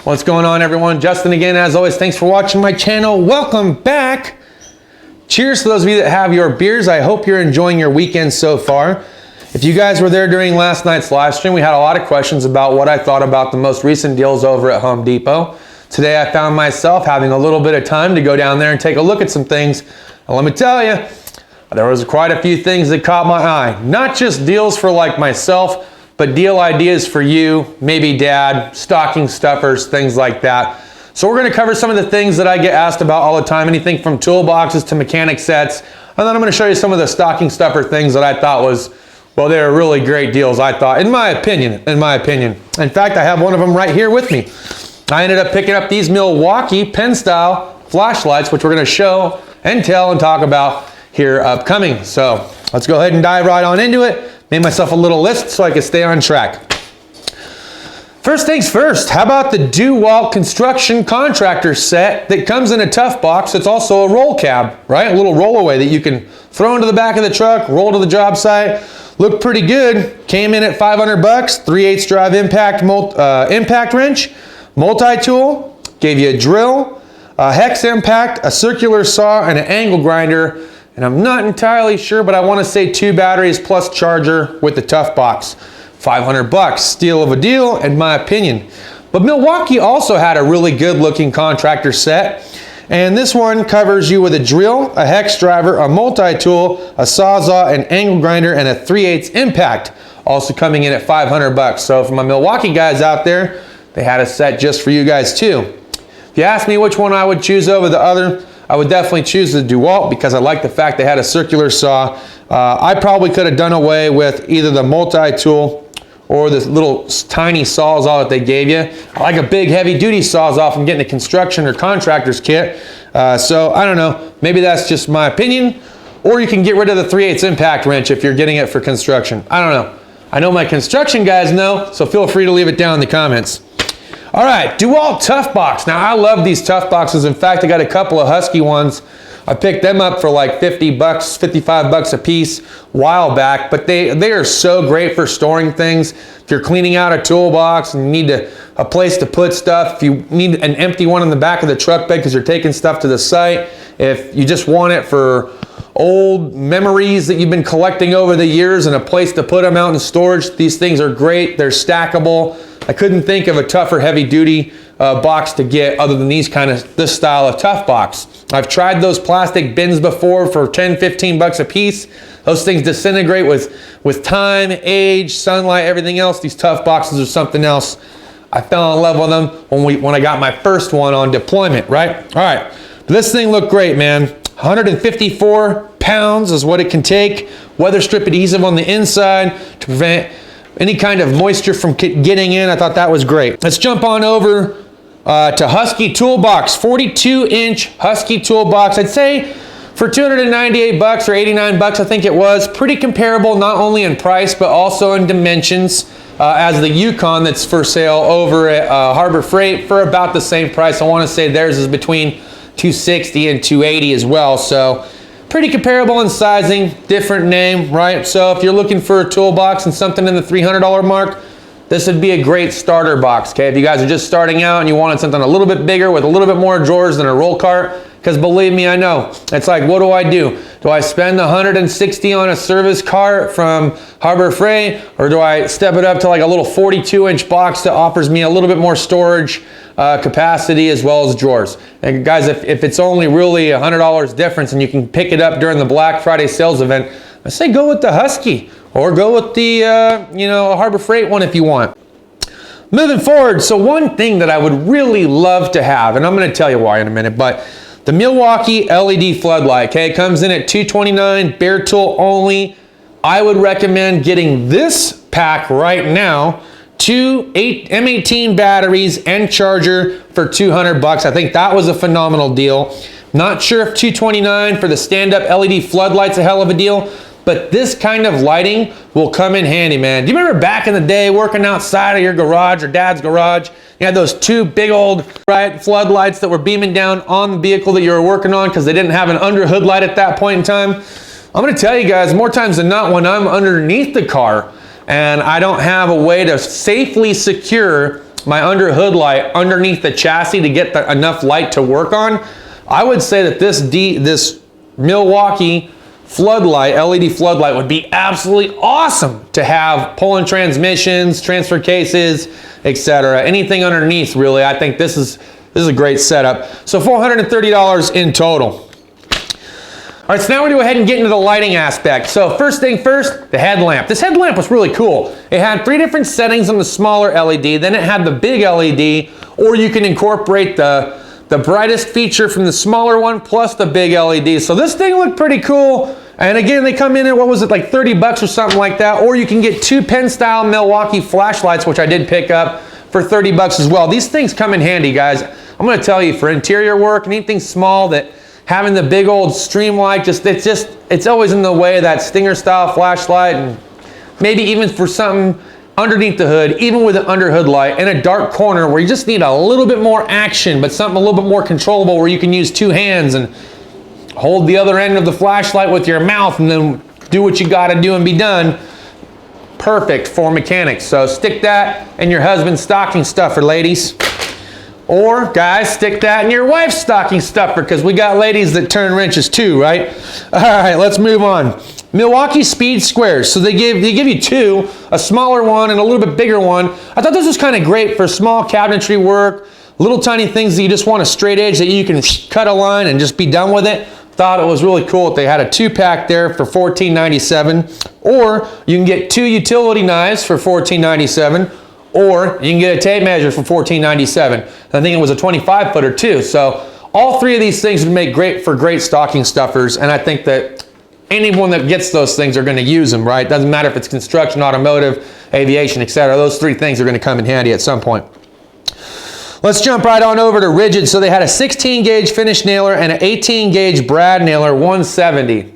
What's going on, everyone? Justin again, as always. Thanks for watching my channel. Welcome back. Cheers to those of you that have your beers. I hope you're enjoying your weekend so far. If you guys were there during last night's live stream, we had a lot of questions about what I thought about the most recent deals over at Home Depot. Today I found myself having a little bit of time to go down there and take a look at some things. And let me tell you, there was quite a few things that caught my eye. Not just deals for like myself, but deal ideas for you, maybe dad, stocking stuffers, things like that. So we're gonna cover some of the things that I get asked about all the time, anything from toolboxes to mechanic sets. And then I'm gonna show you some of the stocking stuffer things that I thought was, well, they were really great deals, I thought, in my opinion. In fact, I have one of them right here with me. I ended up picking up these Milwaukee pen style flashlights, which we're gonna show and tell and talk about here upcoming. So let's go ahead and dive right on into it. Made myself a little list so I could stay on track. First things first, how about the Dewalt Contractor Set that comes in a tough box? It's also a roll cab, right? A little rollaway that you can throw into the back of the truck, roll to the job site. Looked pretty good. Came in at 500 bucks, 3/8 drive impact wrench, multi-tool, gave you a drill, a hex impact, a circular saw, and an angle grinder. And I'm not entirely sure, but I want to say 2 batteries plus charger with the tough box. 500 bucks, steal of a deal in my opinion. But Milwaukee also had a really good looking contractor set. And this one covers you with a drill, a hex driver, a multi-tool, a sawzall, an angle grinder, and a 3/8 impact. Also coming in at 500 bucks. So for my Milwaukee guys out there, they had a set just for you guys too. If you ask me which one I would choose over the other, I would definitely choose the Dewalt because I like the fact they had a circular saw. I probably could have done away with either the multi-tool or this little tiny sawzall that they gave you. I like a big heavy duty sawzall from getting a construction or contractor's kit. So I don't know, maybe that's just my opinion. Or you can get rid of the 3/8 impact wrench if you're getting it for construction. I don't know. I know my construction guys know, so feel free to leave it down in the comments. All right, Dewalt Toughbox. Now I love these tough boxes. In fact, I got a couple of Husky ones. I picked them up for like 50 bucks, 55 bucks a piece a while back, but they are so great for storing things. If you're cleaning out a toolbox and you need a place to put stuff, if you need an empty one in the back of the truck bed because you're taking stuff to the site, if you just want it for old memories that you've been collecting over the years and a place to put them out in storage, these things are great. They're stackable. I couldn't think of a tougher heavy duty box to get other than this style of tough box. I've tried those plastic bins before for 10, 15 bucks a piece. Those things disintegrate with time, age, sunlight, everything else. These tough boxes are something else. I fell in love with them when I got my first one on deployment, right? All right, this thing looked great, man. 154 pounds is what it can take. Weather strip adhesive on the inside to prevent any kind of moisture from getting in. I thought that was great. Let's jump on over to Husky Toolbox, 42-inch Husky Toolbox. I'd say for 298 bucks or 89 bucks, I think it was, pretty comparable not only in price but also in dimensions as the Yukon that's for sale over at Harbor Freight for about the same price. I want to say theirs is between 260 and 280 as well. So pretty comparable in sizing, different name, right? So if you're looking for a toolbox and something in the $300 mark, this would be a great starter box, okay? If you guys are just starting out and you wanted something a little bit bigger with a little bit more drawers than a roll cart, because believe me, I know. It's like, what do I do? Do I spend the $160 on a service cart from Harbor Freight, or do I step it up to like a little 42-inch box that offers me a little bit more storage capacity as well as drawers? And guys, if it's only really $100 difference and you can pick it up during the Black Friday sales event, I say go with the Husky or go with the Harbor Freight one if you want. Moving forward, so one thing that I would really love to have, and I'm going to tell you why in a minute, but the Milwaukee LED floodlight, okay, comes in at $229, bare tool only. I would recommend getting this pack right now, 2 M18 batteries and charger for 200 bucks. I think that was a phenomenal deal. Not sure if $229 for the stand-up LED floodlight's a hell of a deal, but this kind of lighting will come in handy, man. Do you remember back in the day working outside of your garage or dad's garage? You had those 2 big old floodlights that were beaming down on the vehicle that you were working on because they didn't have an under hood light at that point in time. I'm gonna tell you guys, more times than not, when I'm underneath the car and I don't have a way to safely secure my under hood light underneath the chassis to get enough light to work on, I would say that this Milwaukee Floodlight, LED floodlight, would be absolutely awesome to have pulling transmissions, transfer cases, etc. Anything underneath, really. I think this is a great setup. So $430 in total. All right, so now we're gonna go ahead and get into the lighting aspect. So first thing first, the headlamp. This headlamp was really cool. It had 3 different settings on the smaller LED, then it had the big LED, or you can incorporate the brightest feature from the smaller one plus the big LED. So this thing looked pretty cool. And again, they come in at, what was it, like 30 bucks or something like that. Or you can get 2 pen style Milwaukee flashlights, which I did pick up for 30 bucks as well. These things come in handy, guys. I'm gonna tell you, for interior work, anything small, that having the big old stream light, it's always in the way of that Stinger style flashlight, and maybe even for something underneath the hood, even with an under hood light in a dark corner where you just need a little bit more action, but something a little bit more controllable where you can use 2 hands and hold the other end of the flashlight with your mouth and then do what you gotta do and be done. Perfect for mechanics. So stick that in your husband's stocking stuffer, ladies. Or guys, stick that in your wife's stocking stuffer, because we got ladies that turn wrenches too, right? All right, let's move on. Milwaukee Speed Squares. So they give you 2, a smaller one and a little bit bigger one. I thought this was kind of great for small cabinetry work, little tiny things that you just want a straight edge that you can cut a line and just be done with it. Thought it was really cool that they had a 2-pack there for $14.97. Or you can get 2 utility knives for $14.97. Or you can get a tape measure for $14.97. I think it was a 25-footer too. So all 3 of these things would make great stocking stuffers, and I think that anyone that gets those things are going to use them, right? Doesn't matter if it's construction, automotive, aviation, etc. Those 3 things are going to come in handy at some point. Let's jump right on over to ridgid. So they had a 16-gauge finish nailer and an 18-gauge brad nailer, 170.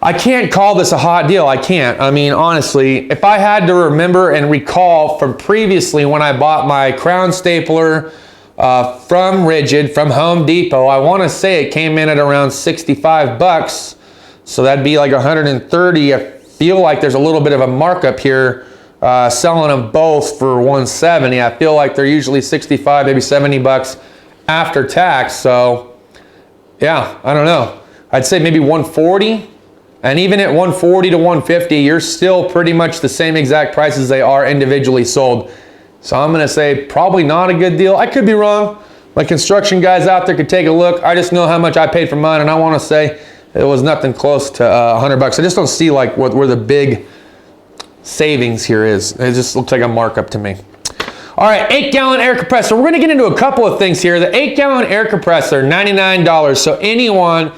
I can't call this a hot deal. I can't. I mean, honestly, if I had to remember and recall from previously when I bought my crown stapler from ridgid, from Home Depot, I want to say it came in at around 65 bucks. So that'd be like 130. I feel like there's a little bit of a markup here selling them both for 170. I feel like they're usually 65, maybe 70 bucks after tax. So yeah, I don't know. I'd say maybe 140. And even at 140 to 150, you're still pretty much the same exact prices they are individually sold. So I'm gonna say probably not a good deal. I could be wrong. My construction guys out there could take a look. I just know how much I paid for mine, and I wanna say it was nothing close to 100 bucks. I just don't see like where the big savings here is. It just looks like a markup to me. All right, 8-gallon air compressor. We're gonna get into a couple of things here. The 8-gallon air compressor, $99. So anyone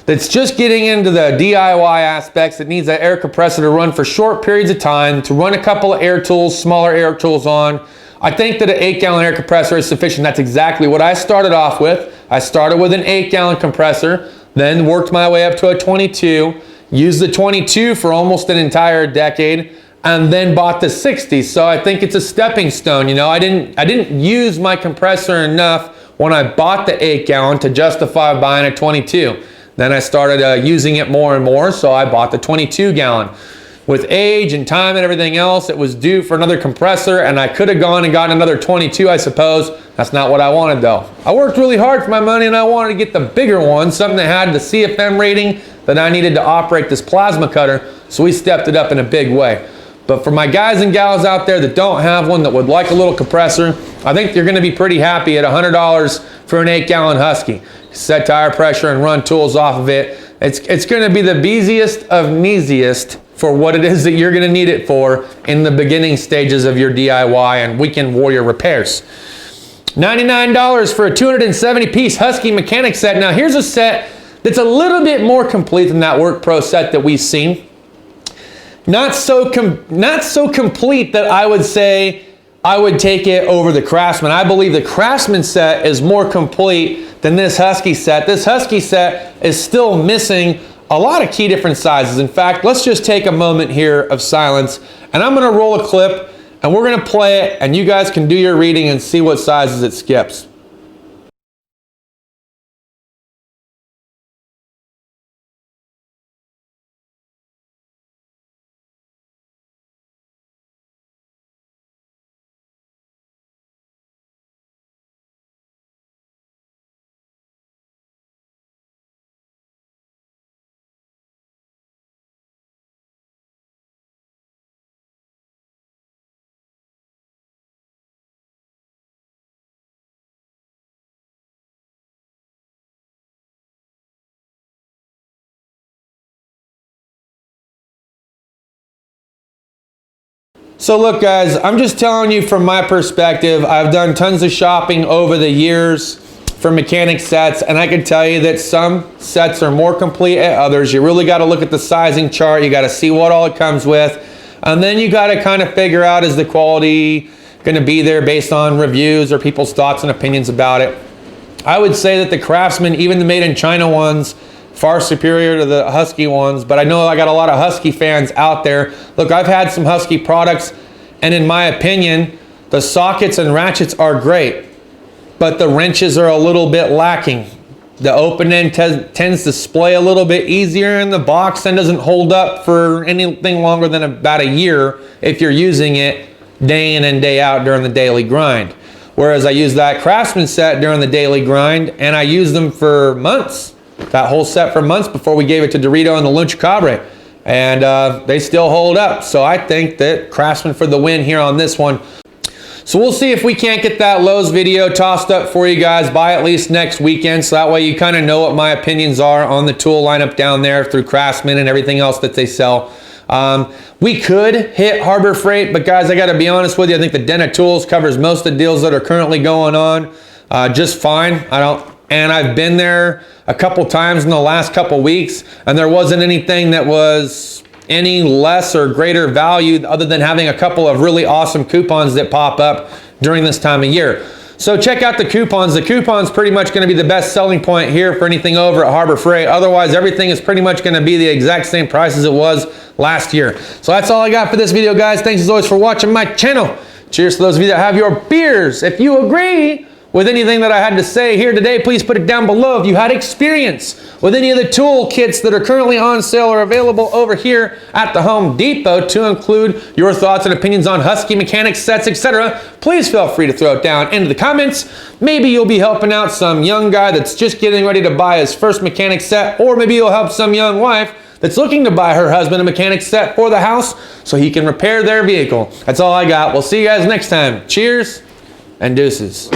that's just getting into the DIY aspects, that needs that air compressor to run for short periods of time, to run a couple of air tools, smaller air tools on, I think that an 8-gallon air compressor is sufficient. That's exactly what I started off with. I started with an 8-gallon compressor, then worked my way up to a 22, used the 22 for almost an entire decade, and then bought the 60. So I think it's a stepping stone. You know, I didn't use my compressor enough when I bought the 8-gallon to justify buying a 22. Then I started using it more and more, so I bought the 22-gallon. With age and time and everything else, it was due for another compressor, and I could have gone and gotten another 22, I suppose. That's not what I wanted, though. I worked really hard for my money, and I wanted to get the bigger one, something that had the CFM rating that I needed to operate this plasma cutter, so we stepped it up in a big way. But for my guys and gals out there that don't have one, that would like a little compressor, I think you're gonna be pretty happy at $100 for an 8-gallon Husky. Set tire pressure and run tools off of it. It's gonna be the beesiest of kneesiest for what it is that you're gonna need it for in the beginning stages of your DIY and weekend warrior repairs. $99 for a 270-piece Husky mechanic set. Now here's a set that's a little bit more complete than that Work Pro set that we've seen. Not so complete that I would say I would take it over the Craftsman. I believe the Craftsman set is more complete than this Husky set. This Husky set is still missing a lot of key different sizes. In fact, let's just take a moment here of silence, and I'm gonna roll a clip, and we're gonna play it, and you guys can do your reading and see what sizes it skips. So look guys, I'm just telling you from my perspective. I've done tons of shopping over the years for mechanic sets, and I can tell you that some sets are more complete at others. You really got to look at the sizing chart. You got to see what all it comes with, and then you got to kind of figure out, is the quality going to be there based on reviews or people's thoughts and opinions about it. I would say that the Craftsman, even the made in China ones, far superior to the Husky ones, but I know I got a lot of Husky fans out there. Look, I've had some Husky products, and in my opinion, the sockets and ratchets are great, but the wrenches are a little bit lacking. The open end tends to splay a little bit easier in the box and doesn't hold up for anything longer than about a year if you're using it day in and day out during the daily grind. Whereas I use that Craftsman set during the daily grind, and I use them for months. That whole set for months before we gave it to Dorito and the Lucha Cabre, and they still hold up. So I think that Craftsman for the win here on this one. So we'll see if we can't get that Lowe's video tossed up for you guys by at least next weekend, so that way you kind of know what my opinions are on the tool lineup down there through Craftsman and everything else that they sell. We could hit Harbor Freight, but guys, I got to be honest with you. I think the Den of Tools covers most of the deals that are currently going on just fine. And I've been there a couple times in the last couple weeks, and there wasn't anything that was any less or greater value other than having a couple of really awesome coupons that pop up during this time of year. So check out the coupons. The coupon's pretty much going to be the best selling point here for anything over at Harbor Freight. Otherwise, everything is pretty much going to be the exact same price as it was last year. So that's all I got for this video, guys. Thanks as always for watching my channel. Cheers to those of you that have your beers. If you agree with anything that I had to say here today, please put it down below. If you had experience with any of the tool kits that are currently on sale or available over here at the Home Depot, to include your thoughts and opinions on Husky mechanic sets, etc., please feel free to throw it down into the comments. Maybe you'll be helping out some young guy that's just getting ready to buy his first mechanic set, or maybe you'll help some young wife that's looking to buy her husband a mechanic set for the house so he can repair their vehicle. That's all I got. We'll see you guys next time. Cheers and deuces.